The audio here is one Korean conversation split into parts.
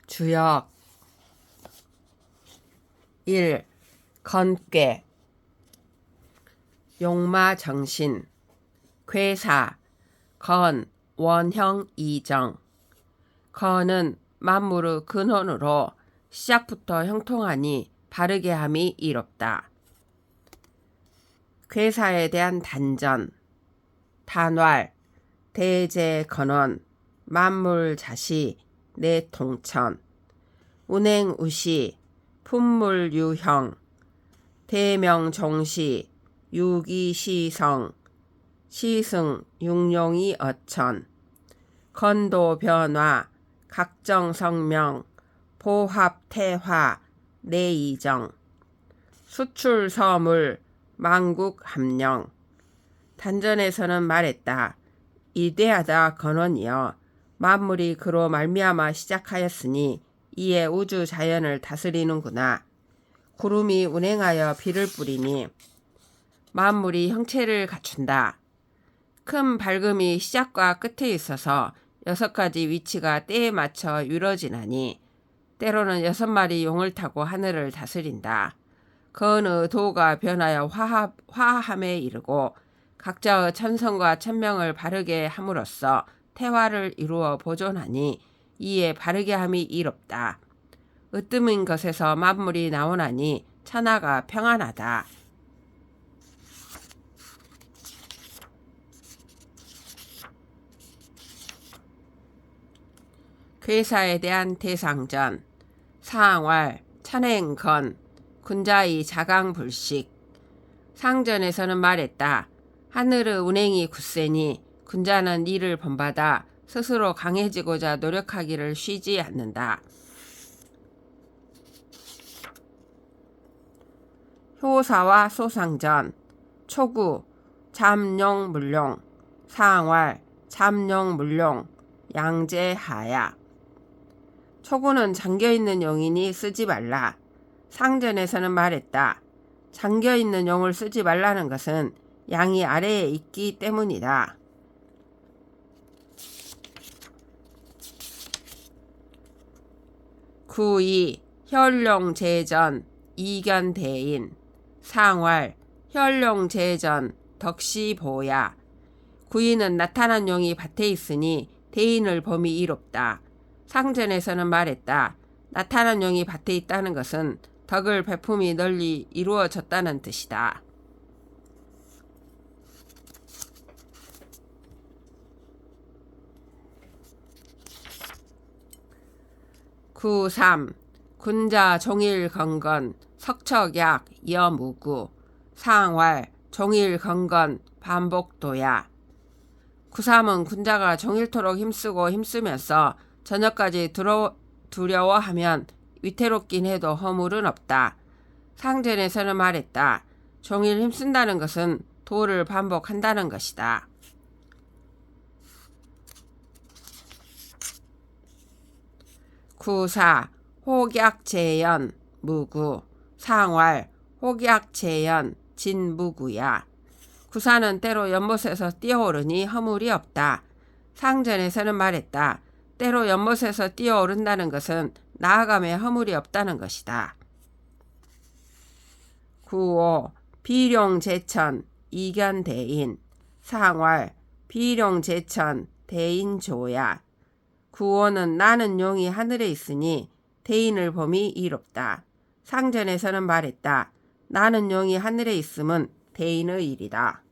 주역 1. 건괴 용마정신 괴사 건 원형 이정 건은 만물의 근원으로 시작부터 형통하니 바르게 함이 이롭다. 괴사에 대한 단전 단왈 대제건원 만물자시 내통천 운행우시 품물유형 대명종시 유기시성 시승 육룡이 어천 건도변화 각정성명 보합태화 내이정 수출서물 망국함령 단전에서는 말했다. 이대하다 건원이여 만물이 그로 말미암아 시작하였으니 이에 우주 자연을 다스리는구나. 구름이 운행하여 비를 뿌리니 만물이 형체를 갖춘다. 큰 밝음이 시작과 끝에 있어서 6가지 위치가 때에 맞춰 이루어지나니 때로는 6마리 용을 타고 하늘을 다스린다. 건의 도가 변하여 화함에 이르고 각자의 천성과 천명을 바르게 함으로써 태화를 이루어 보존하니 이에 바르게 함이 이롭다. 으뜸인 것에서 만물이 나오나니 천하가 평안하다. 괴사에 대한 대상전 상왈 천행건 군자의 자강불식 상전에서는 말했다. 하늘의 운행이 굳세니 군자는 이를 본받아 스스로 강해지고자 노력하기를 쉬지 않는다. 효사와 소상전 초구 잠룡물룡 상왈 잠룡물룡 양재하야 초구는 잠겨있는 용이니 쓰지 말라. 상전에서는 말했다. 잠겨있는 용을 쓰지 말라는 것은 양이 아래에 있기 때문이다. 구2 혈룡제전 이견대인 상왈 혈룡제전 덕시보야 구이는 나타난 용이 밭에 있으니 대인을 범이 이롭다. 상전에서는 말했다. 나타난 용이 밭에 있다는 것은 덕을 베품이 널리 이루어졌다는 뜻이다. 구3 군자 종일건건 석척약 여무구 상왈 종일건건 반복도야 구3은 군자가 종일토록 힘쓰면서 저녁까지 두려워하면 위태롭긴 해도 허물은 없다. 상전에서는 말했다. 종일 힘쓴다는 것은 도를 반복한다는 것이다. 구4 혹약재연 무구 상왈 혹약재연 진무구야 구사는 때로 연못에서 뛰어오르니 허물이 없다. 상전에서는 말했다. 때로 연못에서 뛰어오른다는 것은 나아감에 허물이 없다는 것이다. 구5 비룡제천 이견대인 상왈 비룡제천 대인조야 구5는 나는 용이 하늘에 있으니 대인을 범이 이롭다. 상전에서는 말했다. 나는 용이 하늘에 있음은 대인의 일이다.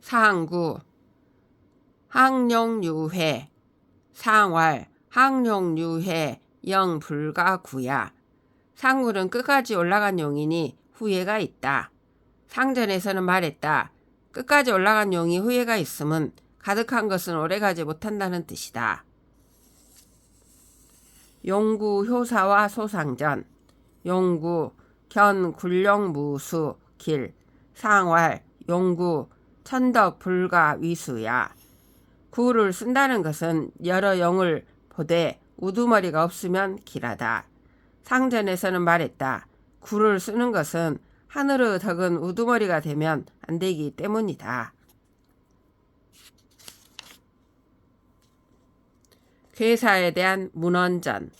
상구 항룡유회 상왈 항룡유회 영불가구야 상굴은 끝까지 올라간 용이니 후회가 있다. 상전에서는 말했다. 끝까지 올라간 용이 후회가 있음은 가득한 것은 오래가지 못한다는 뜻이다. 용구 효사와 소상전 용구 견굴룡무수 길 상왈 용구 천덕 불가 위수야 구를 쓴다는 것은 여러 용을 보되 우두머리가 없으면 길하다. 상전에서는 말했다. 구를 쓰는 것은 하늘의 덕은 우두머리가 되면 안 되기 때문이다. 괴사에 대한 문헌전.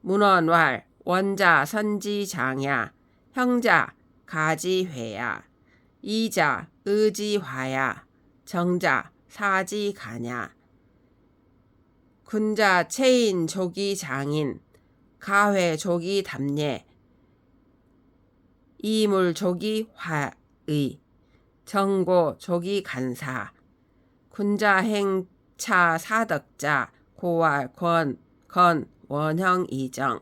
문헌왈 원자 선지장야, 형자 가지회야, 이자 의지화야, 정자 사지가냐, 군자 체인 조기 장인, 가회 조기 담례, 이물 조기 화의, 정고 조기 간사, 군자 행차 사덕자, 고왈 권 원형 이정.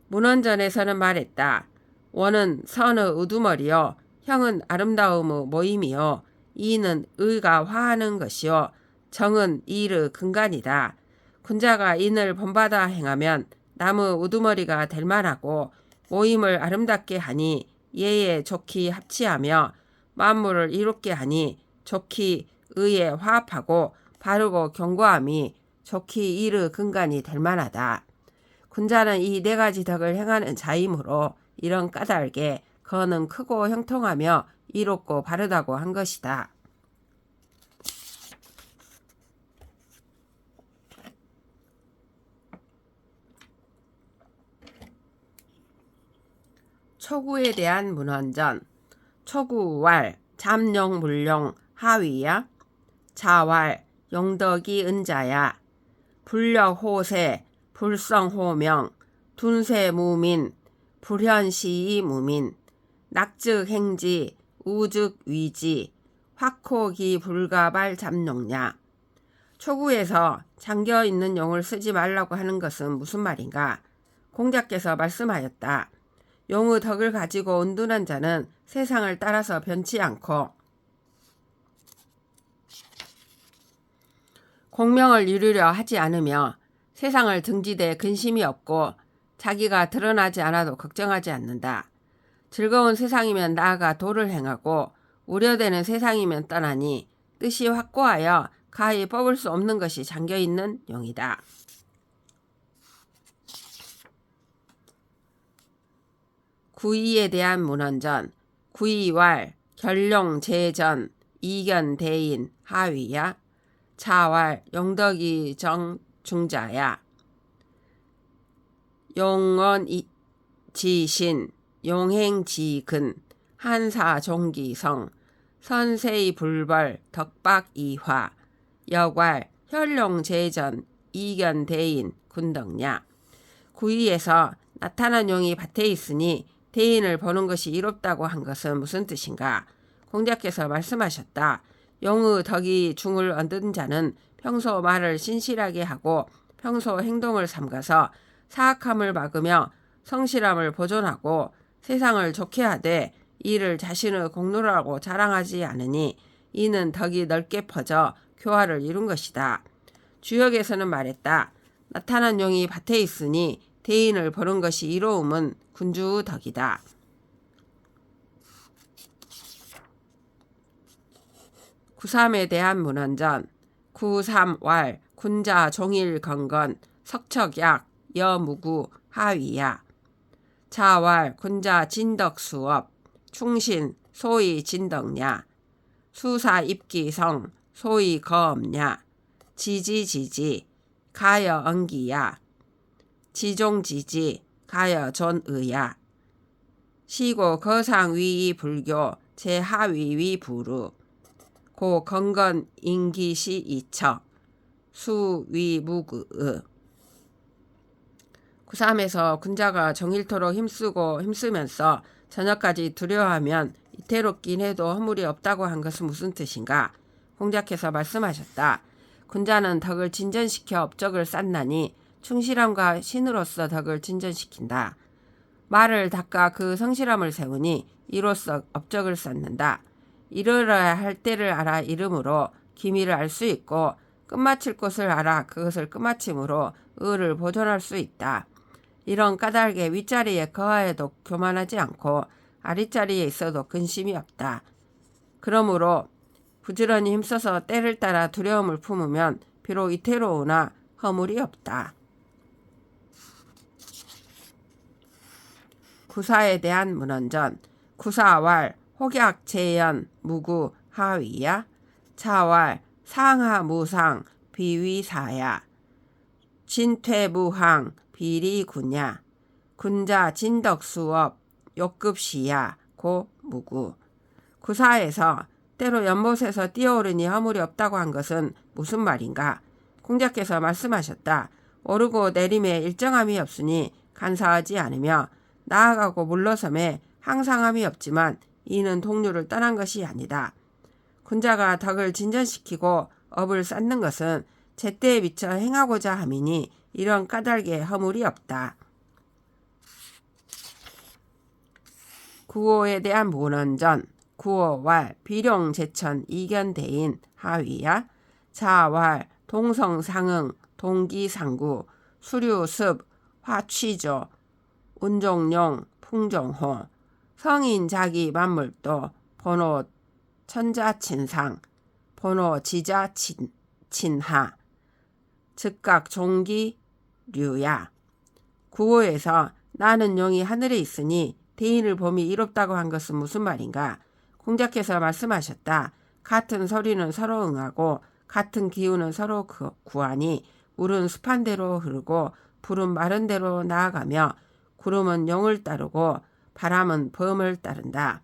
문헌전에서는 말했다. 원은 선의 우두머리요, 형은 아름다움의 모임이요, 이는 의가 화하는 것이요, 정은 일의 근간이다. 군자가 인을 본받아 행하면 남의 우두머리가 될 만하고 모임을 아름답게 하니 예에 좋기 합치하며 만물을 이롭게 하니 좋기 의에 화합하고 바르고 견고함이 좋기 일의 근간이 될 만하다. 군자는 이 네 가지 덕을 행하는 자이므로 이런 까닭에 거는 크고 형통하며 이롭고 바르다고 한 것이다. 초구에 대한 문헌전. 초구왈 잠룡 물룡 하위야, 자왈 용덕이 은자야, 불력호세 불성호명, 둔세무민 불현시이 무민, 낙즉행지 우즉위지, 확호기 불가발 잠룡냐. 초구에서 잠겨있는 용을 쓰지 말라고 하는 것은 무슨 말인가? 공자께서 말씀하였다. 용의 덕을 가지고 은둔한 자는 세상을 따라서 변치 않고 공명을 이루려 하지 않으며 세상을 등지되 근심이 없고 자기가 드러나지 않아도 걱정하지 않는다. 즐거운 세상이면 나아가 도를 행하고 우려되는 세상이면 떠나니 뜻이 확고하여 가히 뽑을 수 없는 것이 잠겨있는 용이다. 구의에 대한 문헌전. 구의왈 결룡 제전 이견 대인 하위야, 자왈 용덕이 정 중자야, 용언 지신 용행 지근 한사 종기성 선세이 불벌 덕박 이화, 역왈 혈룡 제전 이견 대인 군덕냐. 구의에서 나타난 용이 밭에 있으니 대인을 보는 것이 이롭다고 한 것은 무슨 뜻인가? 공자께서 말씀하셨다. 용의 덕이 중을 얻은 자는 평소 말을 신실하게 하고 평소 행동을 삼가서 사악함을 막으며 성실함을 보존하고 세상을 좋게 하되 이를 자신의 공로라고 자랑하지 않으니 이는 덕이 넓게 퍼져 교화를 이룬 것이다. 주역에서는 말했다. 나타난 용이 밭에 있으니 대인을 보는 것이 이로움은 군주의 덕이다. 구삼에 대한 문헌전. 구삼왈 군자 종일 건건 석척약 여무구 하위야, 자왈 군자 진덕수업 충신 소위 진덕냐, 수사 입기성 소위 거업냐, 지지지지 가여 엉기야, 지종지지 가여 존의야, 시고 거상위이 불교 제하위위 부루, 고 건건 인기시 이처 수위무그의. 구삼에서 군자가 정일토록 힘쓰면서 저녁까지 두려워하면 이태롭긴 해도 허물이 없다고 한 것은 무슨 뜻인가? 공자께서 말씀하셨다. 군자는 덕을 진전시켜 업적을 쌓나니 충실함과 신으로서 덕을 진전시킨다. 말을 닦아 그 성실함을 세우니 이로써 업적을 쌓는다. 이르러야 할 때를 알아 이름으로 기미를 알 수 있고 끝마칠 곳을 알아 그것을 끝마침으로 의를 보존할 수 있다. 이런 까닭에 윗자리에 거하여도 교만하지 않고 아랫자리에 있어도 근심이 없다. 그러므로 부지런히 힘써서 때를 따라 두려움을 품으면 비록 이태로우나 허물이 없다. 구사에 대한 문헌전. 구사왈 혹약 재연 무구 하위야, 차왈 상하 무상 비위사야, 진퇴무항 비리군야. 군자 진덕수업 욕급시야 고 무구. 구사에서 때로 연못에서 뛰어오르니 허물이 없다고 한 것은 무슨 말인가? 공자께서 말씀하셨다. 오르고 내림에 일정함이 없으니 간사하지 않으며 나아가고 물러섬에 항상함이 없지만 이는 동류를 떠난 것이 아니다. 군자가 덕을 진전시키고 업을 쌓는 것은 제때에 미처 행하고자 함이니 이런 까닭에 허물이 없다. 구호에 대한 문헌전. 구호왈 비룡제천 이견대인 하위야. 자왈 동성상응 동기상구 수류습 화취조 운종용 풍종호 성인자기 만물도 번호 천자친상 번호 지자친하 즉각 종기 류야. 구호에서 나는 용이 하늘에 있으니 대인을 봄이 이롭다고 한 것은 무슨 말인가? 공자께서 말씀하셨다. 같은 소리는 서로 응하고 같은 기운은 서로 구하니 물은 습한 대로 흐르고 불은 마른 대로 나아가며 구름은 용을 따르고 바람은 범을 따른다.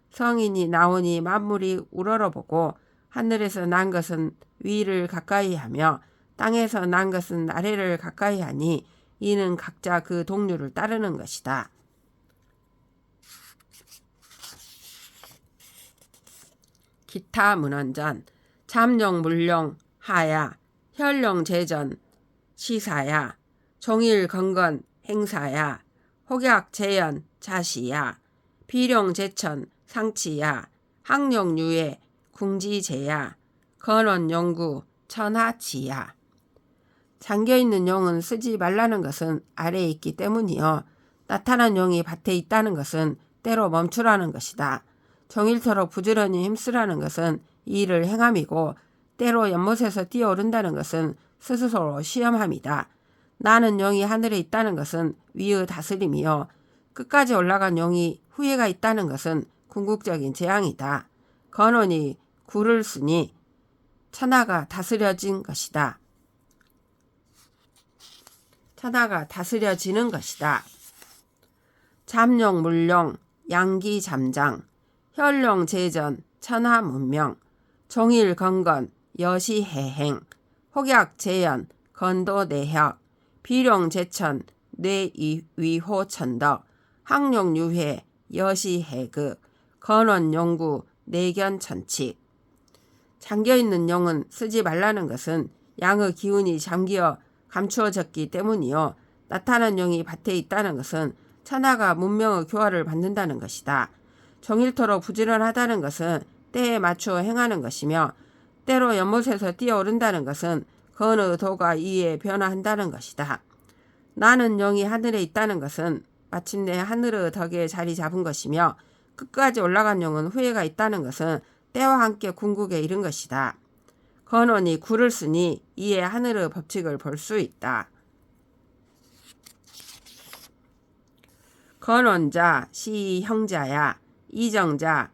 성인이 나오니 만물이 우러러보고 하늘에서 난 것은 위를 가까이 하며 땅에서 난 것은 아래를 가까이 하니 이는 각자 그 동류를 따르는 것이다. 기타 문헌전. 잠룡 물룡 하야 혈룡 제전 시사야 종일 건건 행사야 혹약 재연 자시야 비룡 제천 상치야 항룡 유해 궁지제야 건원 용구 천하치야. 잠겨있는 용은 쓰지 말라는 것은 아래에 있기 때문이요. 나타난 용이 밭에 있다는 것은 때로 멈추라는 것이다. 종일토록 부지런히 힘쓰라는 것은 이 일을 행함이고 때로 연못에서 뛰어오른다는 것은 스스로 시험함이다. 나는 용이 하늘에 있다는 것은 위의 다스림이요. 끝까지 올라간 용이 후회가 있다는 것은 궁극적인 재앙이다. 건원이 굴을 쓰니 천하가 다스려진 것이다. 천하가 다스려지는 것이다. 잠룡 물룡 양기 잠장 혈룡 제전 천하 문명 종일 건건 여시 해행 혹약 재연 건도 내혁 비룡 제천 뇌위호 천덕 항룡 유해 여시 해극 건원 용구 내견 천칙. 잠겨있는 용은 쓰지 말라는 것은 양의 기운이 잠기어 감추어졌기 때문이요. 나타난 용이 밭에 있다는 것은 천하가 문명의 교화를 받는다는 것이다. 종일토록 부지런하다는 것은 때에 맞추어 행하는 것이며 때로 연못에서 뛰어오른다는 것은 건의 도가 이에 변화한다는 것이다. 나는 용이 하늘에 있다는 것은 마침내 하늘의 덕에 자리 잡은 것이며 끝까지 올라간 용은 후회가 있다는 것은 때와 함께 궁극에 이른 것이다. 건원이 굴을 쓰니 이에 하늘의 법칙을 볼 수 있다. 건원자 시 형자야 이정자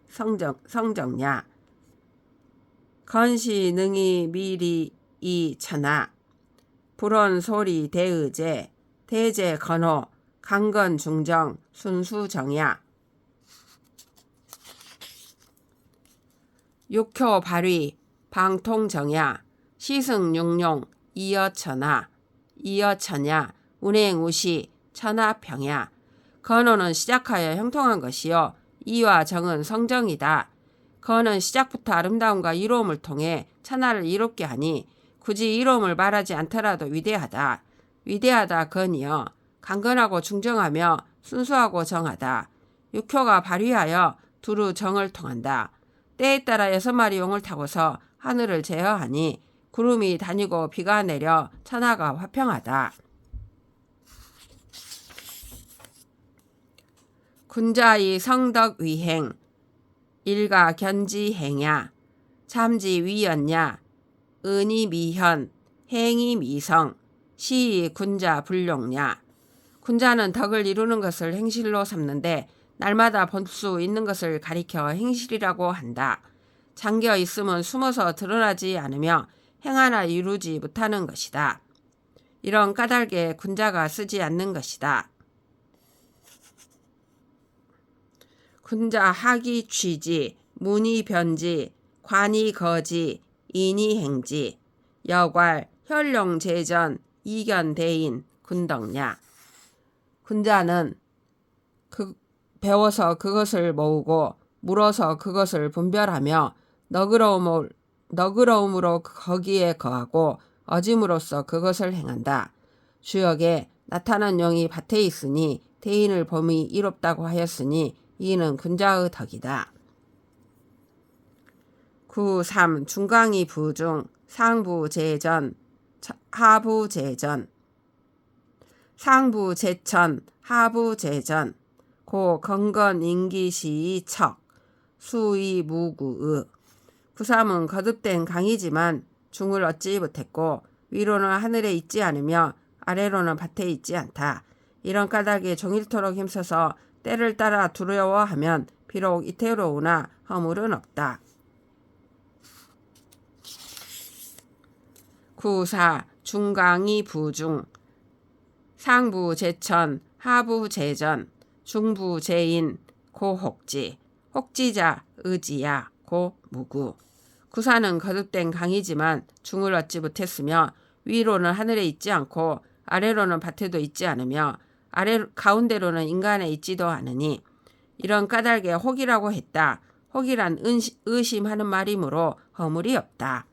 성정야 건시 능이 미리 이천하 불원 소리 대의제 대제 건호 강건 중정 순수정야 육효 발위 방통정야 시승육룡 이여천하 이여천야 운행우시 천하평야. 건호는 시작하여 형통한 것이요 이와 정은 성정이다. 건은 시작부터 아름다움과 이로움을 통해 천하를 이롭게 하니 굳이 이로움을 말하지 않더라도 위대하다. 위대하다 건이여 강건하고 중정하며 순수하고 정하다. 육효가 발휘하여 두루 정을 통한다. 때에 따라 6마리 용을 타고서 하늘을 제어하니 구름이 다니고 비가 내려 천하가 화평하다. 군자의 성덕위행 일가 견지행야 참지 위연야 은이 미현 행이 미성 시이 군자 불용야. 군자는 덕을 이루는 것을 행실로 삼는데 날마다 볼 수 있는 것을 가리켜 행실이라고 한다. 잠겨 있으면 숨어서 드러나지 않으며 행 하나 이루지 못하는 것이다. 이런 까닭에 군자가 쓰지 않는 것이다. 군자 하기 취지, 문이 변지, 관이 거지, 인이 행지, 여괄, 혈룡 제전, 이견 대인, 군덕냐. 군자는 배워서 그것을 모으고 물어서 그것을 분별하며 너그러움으로 거기에 거하고 어짐으로써 그것을 행한다. 주역에 나타난 용이 밭에 있으니 대인을 범이 이롭다고 하였으니 이는 군자의 덕이다. 9.3 중강이 부중 상부제전 하부제전 상부제천 하부제전 고 건건인기시이 척 수의 무구의. 9.3은 거듭된 강이지만 중을 얻지 못했고 위로는 하늘에 있지 않으며 아래로는 밭에 있지 않다. 이런 까닭에 종일토록 힘써서 때를 따라 두려워하면 비록 이태로우나 허물은 없다. 9.4 중강이 부중 상부제천 하부제전 중부제인 고혹지 혹지자 의지야 고무구. 9.4는 거듭된 강이지만 중을 얻지 못했으며 위로는 하늘에 있지 않고 아래로는 밭에도 있지 않으며 가운데로는 인간에 있지도 않으니 이런 까닭에 혹이라고 했다. 혹이란 의심하는 말이므로 허물이 없다.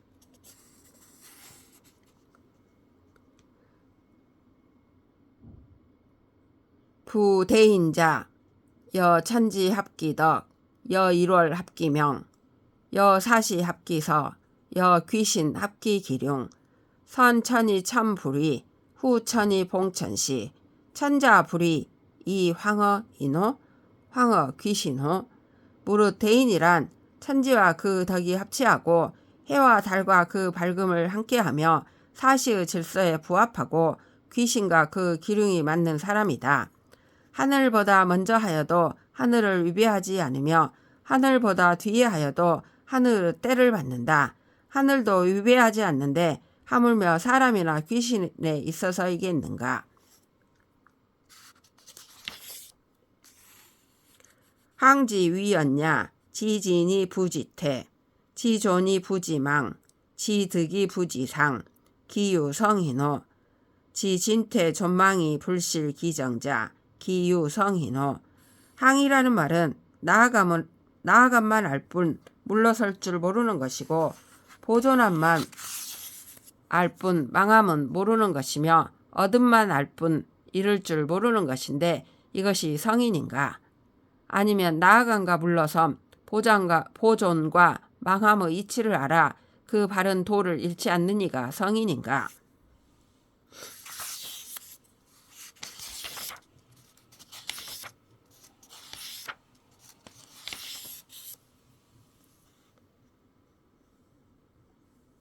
부대인자 여천지 합기덕 여일월 합기명 여사시 합기서 여귀신 합기기룡 선천이 천불이 후천이 봉천시 천자불이 이황어인호 황어귀신호. 무릇 대인이란 천지와 그 덕이 합치하고 해와 달과 그 밝음을 함께하며 사시의 질서에 부합하고 귀신과 그 기륭이 맞는 사람이다. 하늘보다 먼저 하여도 하늘을 위배하지 않으며 하늘보다 뒤에 하여도 하늘의 때를 받는다. 하늘도 위배하지 않는데 하물며 사람이나 귀신에 있어서이겠는가. 항지 위였냐 지진이 부지태 지존이 부지망 지득이 부지상 기유성희노 지진태 존망이 불실 기정자 기유성희노. 항이라는 말은 나아감만 알 뿐 물러설 줄 모르는 것이고 보존함만 알 뿐 망함은 모르는 것이며 얻음만 알 뿐 이룰 줄 모르는 것인데 이것이 성인인가? 아니면 나아감과 물러섬 보존과 망함의 이치를 알아 그 바른 도를 잃지 않는 이가 성인인가?